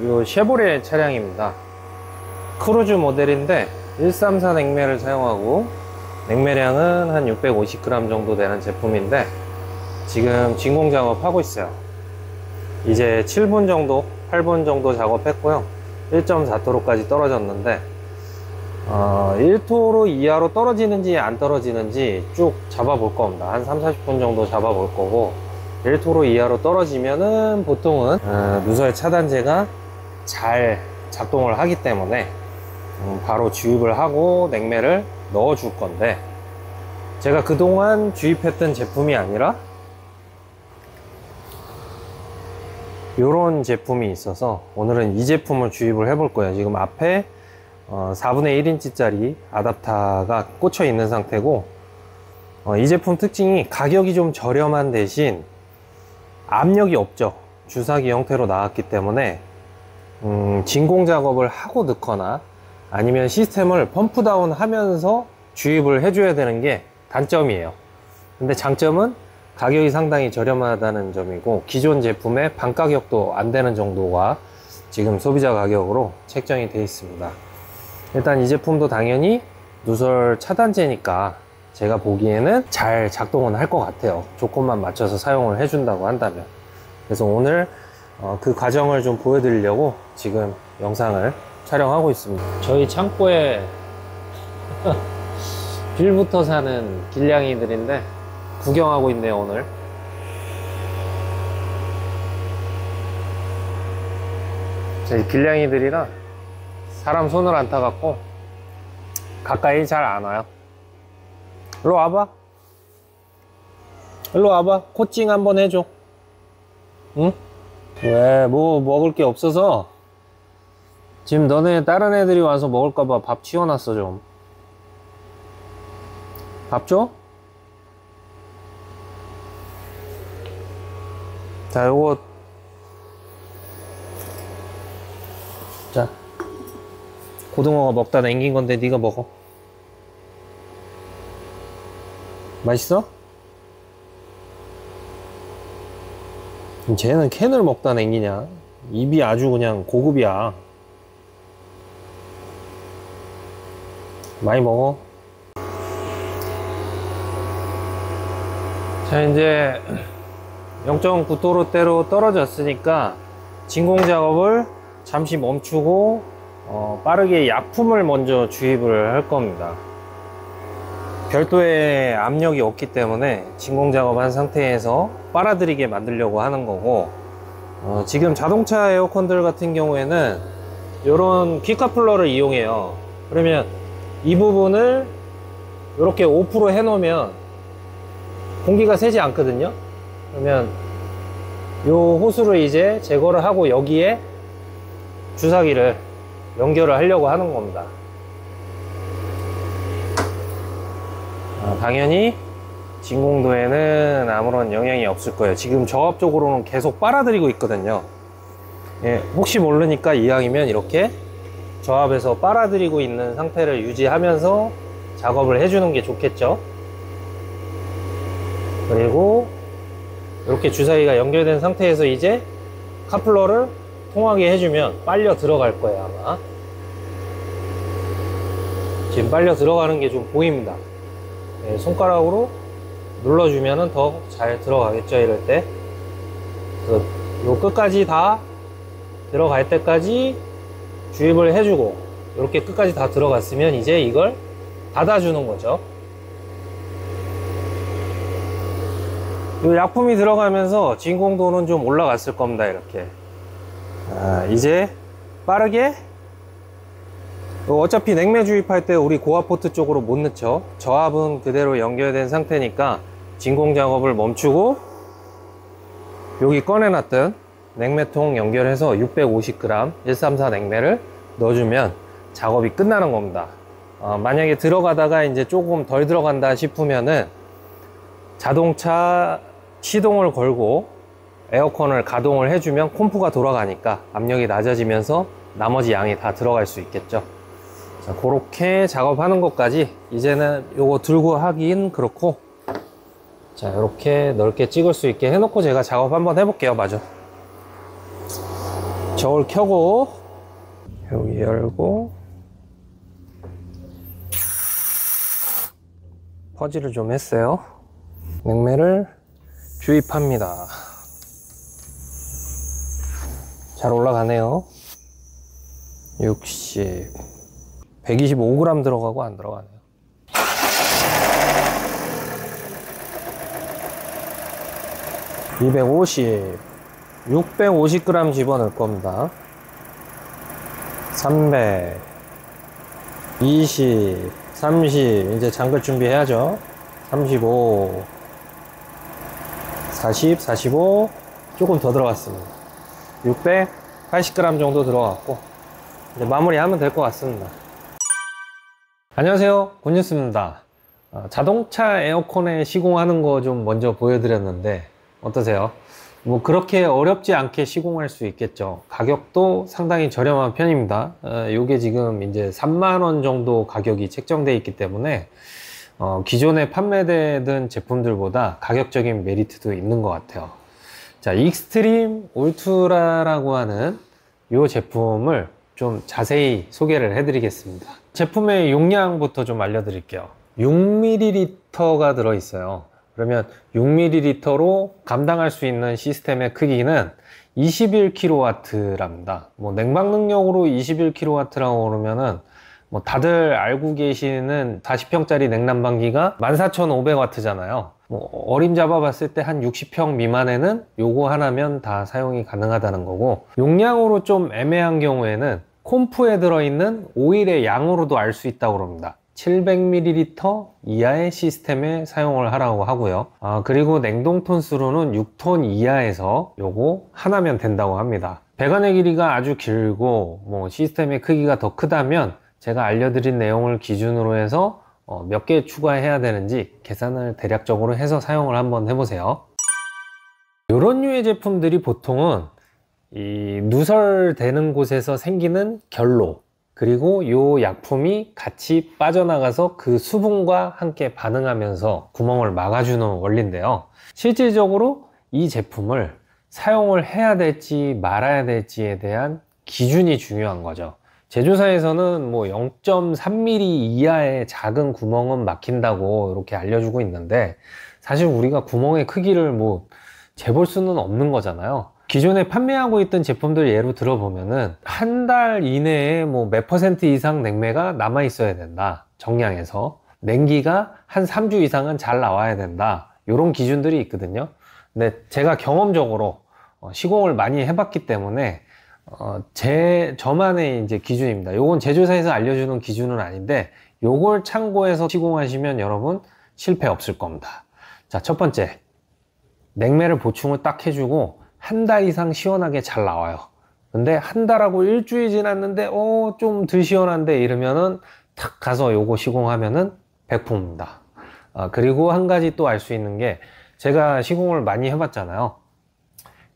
요 쉐보레 차량입니다. 크루즈 모델인데 134 냉매를 사용하고 냉매량은 한 650g 정도 되는 제품인데 지금 진공 작업하고 있어요. 이제 7분 정도 8분 정도 작업했고요. 1.4토로까지 떨어졌는데 1토로 이하로 떨어지는지 안 떨어지는지 쭉 잡아볼 겁니다. 한 3-40분 정도 잡아볼 거고, 1토로 이하로 떨어지면은 보통은 누설 차단제가 잘 작동을 하기 때문에 바로 주입을 하고 냉매를 넣어 줄 건데, 제가 그동안 주입했던 제품이 아니라 요런 제품이 있어서 오늘은 이 제품을 주입을 해 볼 거예요. 지금 앞에 4분의 1인치 짜리 아답터가 꽂혀 있는 상태고, 이 제품 특징이 가격이 좀 저렴한 대신 압력이 없죠. 주사기 형태로 나왔기 때문에 진공 작업을 하고 넣거나 아니면 시스템을 펌프다운 하면서 주입을 해줘야 되는 게 단점이에요. 근데 장점은 가격이 상당히 저렴하다는 점이고, 기존 제품의 반 가격도 안 되는 정도가 지금 소비자 가격으로 책정이 되어 있습니다. 일단 이 제품도 당연히 누설 차단제니까 제가 보기에는 잘 작동은 할 것 같아요. 조건만 맞춰서 사용을 해준다고 한다면. 그래서 오늘 그 과정을 좀 보여드리려고 지금 영상을 촬영하고 있습니다. 저희 창고에 빌부터 사는 길냥이들인데 구경하고 있네요. 오늘 저희 길냥이들이라 사람 손을 안 타갖고 가까이 잘 안 와요. 일로 와봐. 일로 와봐. 코칭 한번 해줘. 응? 왜? 뭐 먹을 게 없어서 지금 너네 다른 애들이 와서 먹을까봐 밥 치워놨어. 좀 밥 줘? 자, 요거 자, 고등어가 먹다 남긴 건데 네가 먹어. 맛있어? 쟤는 캔을 먹다 남기냐? 입이 아주 그냥 고급이야. 많이 먹어. 자, 이제 0.9토로대로 떨어졌으니까 진공 작업을 잠시 멈추고 빠르게 약품을 먼저 주입을 할 겁니다. 별도의 압력이 없기 때문에 진공 작업한 상태에서 빨아들이게 만들려고 하는 거고, 지금 자동차 에어컨들 같은 경우에는 이런 퀵커플러를 이용해요. 그러면 이 부분을 이렇게 오프로 해 놓으면 공기가 새지 않거든요. 그러면 요 호스를 이제 제거를 하고 여기에 주사기를 연결을 하려고 하는 겁니다. 당연히 진공도에는 아무런 영향이 없을 거예요. 지금 저압 쪽으로는 계속 빨아들이고 있거든요. 예, 혹시 모르니까 이왕이면 이렇게 저압에서 빨아들이고 있는 상태를 유지하면서 작업을 해주는 게 좋겠죠. 그리고 이렇게 주사기가 연결된 상태에서 이제 카플러를 통하게 해주면 빨려 들어갈 거예요. 아마 지금 빨려 들어가는 게 좀 보입니다. 네, 손가락으로 눌러주면 더 잘 들어가겠죠. 이럴 때 그래서 요 끝까지 다 들어갈 때까지 주입을 해주고, 이렇게 끝까지 다 들어갔으면 이제 이걸 닫아주는 거죠. 이 약품이 들어가면서 진공도는 좀 올라갔을 겁니다. 이렇게 이제 빠르게, 어차피 냉매 주입할 때 우리 고압 포트 쪽으로 못 넣죠. 저압은 그대로 연결된 상태니까 진공 작업을 멈추고 여기 꺼내놨던 냉매통 연결해서 650g 134 냉매를 넣어주면 작업이 끝나는 겁니다. 만약에 들어가다가 이제 조금 덜 들어간다 싶으면은 자동차 시동을 걸고 에어컨을 가동을 해주면 콤프가 돌아가니까 압력이 낮아지면서 나머지 양이 다 들어갈 수 있겠죠. 자, 그렇게 작업하는 것까지 이제는 요거 들고 하긴 그렇고, 자, 이렇게 넓게 찍을 수 있게 해놓고 제가 작업 한번 해볼게요. 마저 저울 켜고 여기 열고 퍼지를 좀 했어요. 냉매를 주입합니다. 잘 올라가네요. 60, 125g 들어가고 안 들어가네요. 250, 650g 집어넣을 겁니다. 300, 20, 30, 이제 잠글 준비해야죠. 35, 40, 45, 조금 더 들어갔습니다. 680g 정도 들어갔고, 이제 마무리하면 될 것 같습니다. 안녕하세요, 굿뉴스입니다. 자동차 에어컨에 시공하는 거 좀 먼저 보여드렸는데 어떠세요? 뭐 그렇게 어렵지 않게 시공할 수 있겠죠. 가격도 상당히 저렴한 편입니다. 요게 지금 이제 3만원 정도 가격이 책정되어 있기 때문에 기존에 판매되던 제품들보다 가격적인 메리트도 있는 것 같아요. 자, 익스트림 울트라라고 하는 이 제품을 좀 자세히 소개를 해 드리겠습니다. 제품의 용량부터 좀 알려드릴게요. 6ml가 들어있어요. 그러면 6ml로 감당할 수 있는 시스템의 크기는 21kW랍니다. 뭐 냉방 능력으로 21kW라고 그러면은 뭐 다들 알고 계시는 40평짜리 냉난방기가 14,500W잖아요. 뭐 어림 잡아봤을 때 한 60평 미만에는 요거 하나면 다 사용이 가능하다는 거고, 용량으로 좀 애매한 경우에는 콤프에 들어있는 오일의 양으로도 알 수 있다고 합니다. 700ml 이하의 시스템에 사용을 하라고 하고요. 그리고 냉동 톤수로는 6톤 이하에서 요거 하나면 된다고 합니다. 배관의 길이가 아주 길고 뭐 시스템의 크기가 더 크다면 제가 알려드린 내용을 기준으로 해서 몇 개 추가해야 되는지 계산을 대략적으로 해서 사용을 한번 해보세요. 이런 류의 제품들이 보통은 이 누설되는 곳에서 생기는 결로, 그리고 이 약품이 같이 빠져나가서 그 수분과 함께 반응하면서 구멍을 막아주는 원리인데요. 실질적으로 이 제품을 사용을 해야 될지 말아야 될지에 대한 기준이 중요한 거죠. 제조사에서는 뭐 0.3mm 이하의 작은 구멍은 막힌다고 이렇게 알려주고 있는데, 사실 우리가 구멍의 크기를 뭐 재볼 수는 없는 거잖아요. 기존에 판매하고 있던 제품들 예로 들어보면은 한 달 이내에 뭐 몇 % 이상 냉매가 남아 있어야 된다, 정량에서. 냉기가 한 3주 이상은 잘 나와야 된다, 이런 기준들이 있거든요. 근데 제가 경험적으로 시공을 많이 해봤기 때문에 저만의 이제 기준입니다. 요건 제조사에서 알려주는 기준은 아닌데 요걸 참고해서 시공하시면 여러분 실패 없을 겁니다. 자, 첫 번째, 냉매를 보충을 딱 해주고 한 달 이상 시원하게 잘 나와요. 근데 한 달하고 일주일 지났는데 좀 덜 시원한데 이러면은 탁 가서 요거 시공하면은 백품입니다. 그리고 한 가지 또 알 수 있는 게, 제가 시공을 많이 해봤잖아요.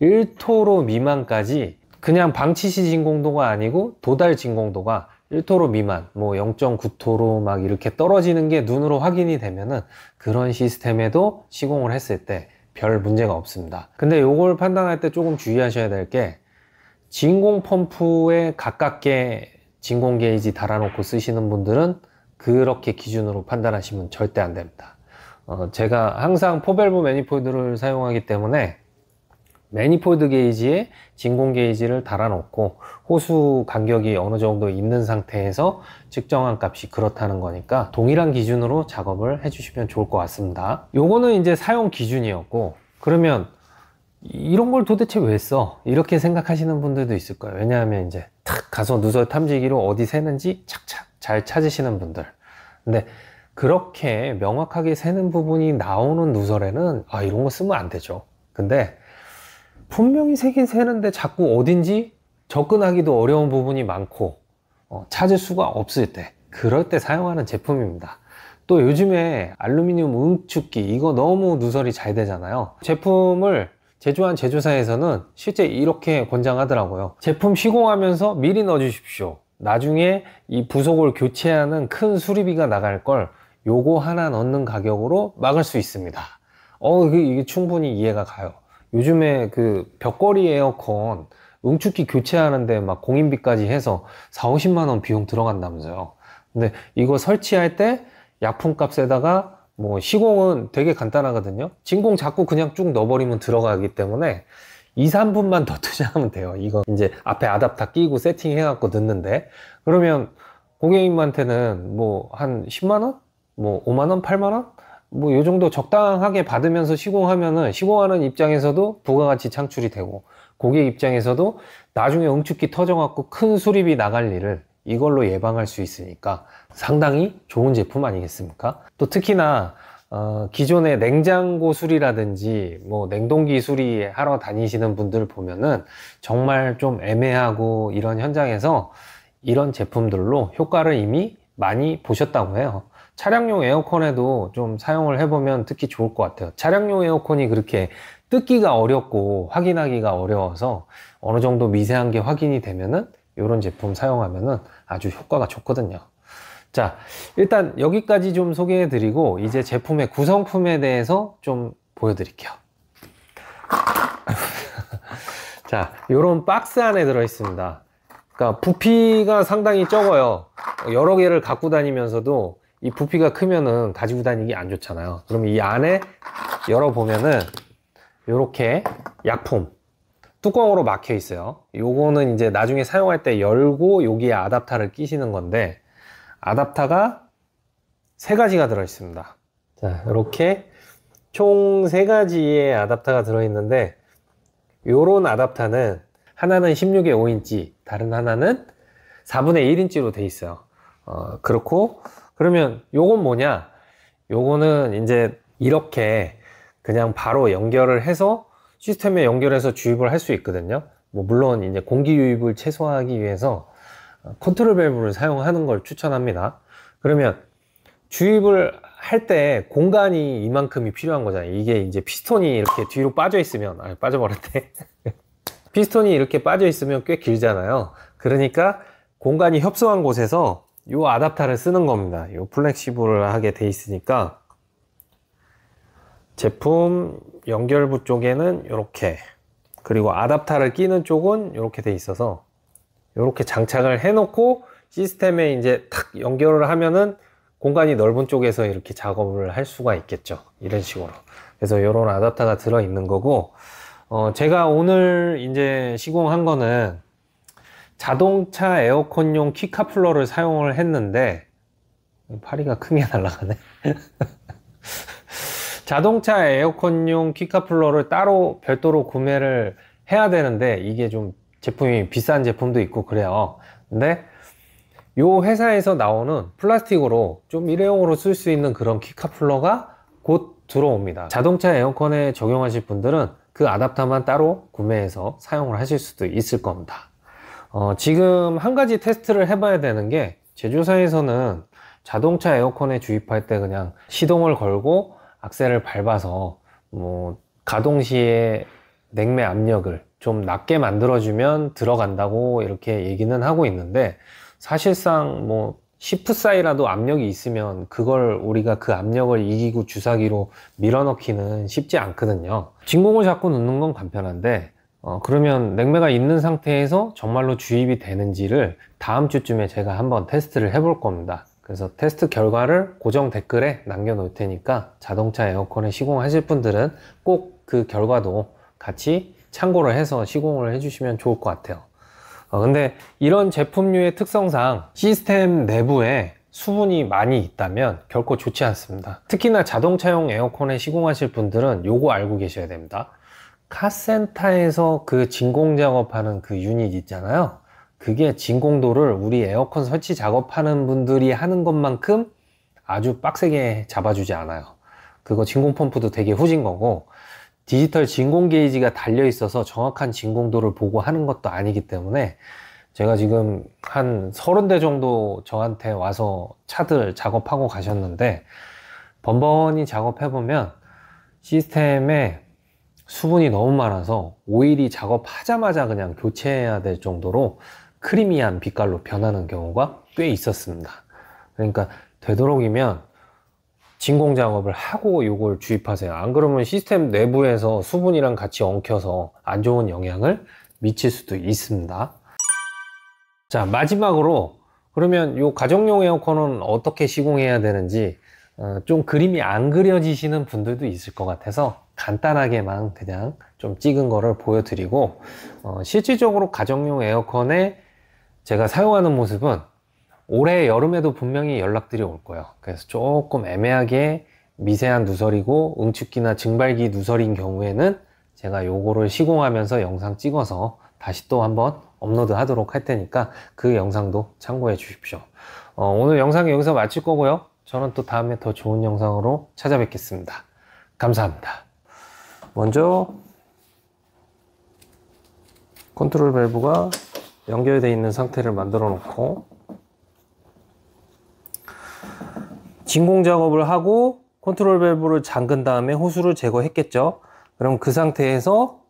1토로 미만까지 그냥 방치시 진공도가 아니고 도달 진공도가 1토로 미만, 뭐 0.9토로 막 이렇게 떨어지는 게 눈으로 확인이 되면은 그런 시스템에도 시공을 했을 때 별 문제가 없습니다. 근데 요걸 판단할 때 조금 주의하셔야 될 게, 진공 펌프에 가깝게 진공 게이지 달아놓고 쓰시는 분들은 그렇게 기준으로 판단하시면 절대 안 됩니다. 제가 항상 포밸브 매니폴드를 사용하기 때문에 매니폴드 게이지에 진공 게이지를 달아놓고 호수 간격이 어느 정도 있는 상태에서 측정한 값이 그렇다는 거니까 동일한 기준으로 작업을 해주시면 좋을 것 같습니다. 요거는 이제 사용 기준이었고, 그러면 이런 걸 도대체 왜 써? 이렇게 생각하시는 분들도 있을 거예요. 왜냐하면 이제 탁 가서 누설 탐지기로 어디 새는지 착착 잘 찾으시는 분들. 근데 그렇게 명확하게 새는 부분이 나오는 누설에는 이런 거 쓰면 안 되죠. 근데 분명히 새긴 새는데 자꾸 어딘지 접근하기도 어려운 부분이 많고 찾을 수가 없을 때, 그럴 때 사용하는 제품입니다. 또 요즘에 알루미늄 응축기, 이거 너무 누설이 잘 되잖아요. 제품을 제조한 제조사에서는 실제 이렇게 권장하더라고요. 제품 시공하면서 미리 넣어 주십시오. 나중에 이 부속을 교체하는 큰 수리비가 나갈 걸 요거 하나 넣는 가격으로 막을 수 있습니다. 이게 충분히 이해가 가요. 요즘에 그 벽걸이 에어컨 응축기 교체하는데 막 공인비까지 해서 4, 50만 원 비용 들어간다면서요. 근데 이거 설치할 때 약품값에다가 뭐 시공은 되게 간단하거든요. 진공 자꾸 그냥 쭉 넣어버리면 들어가기 때문에 2, 3분만 더 투자하면 돼요. 이거 이제 앞에 아답터 끼고 세팅해갖고 넣는데, 그러면 고객님한테는 뭐 한 10만원? 뭐 5만원? 8만원? 뭐 요 정도 적당하게 받으면서 시공하면은 시공하는 입장에서도 부가가치 창출이 되고, 고객 입장에서도 나중에 응축기 터져갖고 큰 수리비 나갈 일을 이걸로 예방할 수 있으니까 상당히 좋은 제품 아니겠습니까? 또 특히나 기존의 냉장고 수리라든지 뭐 냉동기 수리 하러 다니시는 분들 보면은 정말 좀 애매하고 이런 현장에서 이런 제품들로 효과를 이미 많이 보셨다고 해요. 차량용 에어컨에도 좀 사용을 해보면 특히 좋을 것 같아요. 차량용 에어컨이 그렇게 뜯기가 어렵고 확인하기가 어려워서 어느 정도 미세한 게 확인이 되면은 이런 제품 사용하면은 아주 효과가 좋거든요. 자, 일단 여기까지 좀 소개해 드리고 이제 제품의 구성품에 대해서 좀 보여드릴게요. 자, 요런 박스 안에 들어 있습니다. 그러니까 부피가 상당히 적어요. 여러 개를 갖고 다니면서도 이 부피가 크면은 가지고 다니기 안 좋잖아요. 그럼 이 안에 열어보면은 요렇게 약품 뚜껑으로 막혀 있어요. 요거는 이제 나중에 사용할 때 열고 여기에 아답터를 끼시는 건데, 아답터가 3가지가 들어 있습니다. 자, 이렇게 총 3가지의 아답터가 들어 있는데, 요런 아답터는 하나는 16의 5인치, 다른 하나는 4분의 1인치로 돼 있어요. 그렇고, 그러면 요건 뭐냐? 요거는 이제 이렇게 그냥 바로 연결을 해서 시스템에 연결해서 주입을 할 수 있거든요. 뭐 물론 이제 공기 유입을 최소화하기 위해서 컨트롤 밸브를 사용하는 걸 추천합니다. 그러면 주입을 할 때 공간이 이만큼이 필요한 거잖아요. 이게 이제 피스톤이 이렇게 뒤로 빠져 있으면, 빠져버렸네. 피스톤이 이렇게 빠져 있으면 꽤 길잖아요. 그러니까 공간이 협소한 곳에서 이 아답터를 쓰는 겁니다. 이 플렉시블을 하게 돼 있으니까 제품 연결부 쪽에는 이렇게, 그리고 아답터를 끼는 쪽은 이렇게 돼 있어서 이렇게 장착을 해 놓고 시스템에 이제 탁 연결을 하면은 공간이 넓은 쪽에서 이렇게 작업을 할 수가 있겠죠. 이런 식으로. 그래서 이런 아답터가 들어 있는 거고, 제가 오늘 이제 시공한 거는 자동차 에어컨용 키카플러를 사용을 했는데, 파리가 크게 날아가네. 자동차 에어컨용 키카플러를 따로 별도로 구매를 해야 되는데, 이게 좀 제품이 비싼 제품도 있고 그래요. 근데 요 회사에서 나오는 플라스틱으로 좀 일회용으로 쓸 수 있는 그런 키카플러가 곧 들어옵니다. 자동차 에어컨에 적용하실 분들은 그 아답터만 따로 구매해서 사용을 하실 수도 있을 겁니다. 지금 한 가지 테스트를 해봐야 되는 게, 제조사에서는 자동차 에어컨에 주입할 때 그냥 시동을 걸고 악셀을 밟아서 뭐 가동 시에 냉매 압력을 좀 낮게 만들어주면 들어간다고 이렇게 얘기는 하고 있는데, 사실상 뭐 10psi라도 압력이 있으면 그걸 우리가 그 압력을 이기고 주사기로 밀어넣기는 쉽지 않거든요. 진공을 잡고 넣는 건 간편한데, 그러면 냉매가 있는 상태에서 정말로 주입이 되는지를 다음 주쯤에 제가 한번 테스트를 해볼 겁니다. 그래서 테스트 결과를 고정 댓글에 남겨 놓을 테니까 자동차 에어컨에 시공하실 분들은 꼭 그 결과도 같이 참고를 해서 시공을 해주시면 좋을 것 같아요. 근데 이런 제품류의 특성상 시스템 내부에 수분이 많이 있다면 결코 좋지 않습니다. 특히나 자동차용 에어컨에 시공하실 분들은 요거 알고 계셔야 됩니다. 카센터에서 그 진공 작업하는 그 유닛 있잖아요. 그게 진공도를 우리 에어컨 설치 작업하는 분들이 하는 것만큼 아주 빡세게 잡아주지 않아요. 그거 진공 펌프도 되게 후진 거고, 디지털 진공 게이지가 달려 있어서 정확한 진공도를 보고 하는 것도 아니기 때문에, 제가 지금 한 30대 정도 저한테 와서 차들 작업하고 가셨는데, 번번이 작업해보면 시스템에 수분이 너무 많아서 오일이 작업하자마자 그냥 교체해야 될 정도로 크리미한 빛깔로 변하는 경우가 꽤 있었습니다. 그러니까 되도록이면 진공 작업을 하고 이걸 주입하세요. 안 그러면 시스템 내부에서 수분이랑 같이 엉켜서 안 좋은 영향을 미칠 수도 있습니다. 자, 마지막으로 그러면 이 가정용 에어컨은 어떻게 시공해야 되는지 좀 그림이 안 그려지시는 분들도 있을 것 같아서 간단하게만 그냥 좀 찍은 거를 보여드리고, 실질적으로 가정용 에어컨에 제가 사용하는 모습은 올해 여름에도 분명히 연락들이 올 거예요. 그래서 조금 애매하게 미세한 누설이고 응축기나 증발기 누설인 경우에는 제가 요거를 시공하면서 영상 찍어서 다시 또 한번 업로드 하도록 할 테니까 그 영상도 참고해 주십시오. 오늘 영상 여기서 마칠 거고요. 저는 또 다음에 더 좋은 영상으로 찾아뵙겠습니다. 감사합니다. 먼저 컨트롤 밸브가 연결되어 있는 상태를 만들어 놓고 진공 작업을 하고 컨트롤 밸브를 잠근 다음에 호스를 제거했겠죠. 그럼 그 상태에서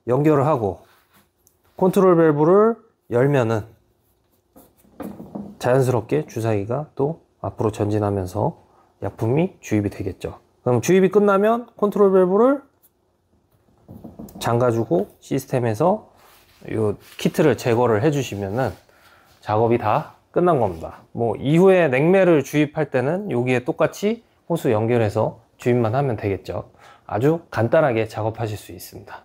연결을 하고 컨트롤 밸브를 열면은 자연스럽게 주사기가 또 앞으로 전진하면서 약품이 주입이 되겠죠. 그럼 주입이 끝나면 컨트롤 밸브를 잠가주고 시스템에서 이 키트를 제거를 해주시면은 작업이 다 끝난 겁니다. 뭐 이후에 냉매를 주입할 때는 여기에 똑같이 호스 연결해서 주입만 하면 되겠죠. 아주 간단하게 작업하실 수 있습니다.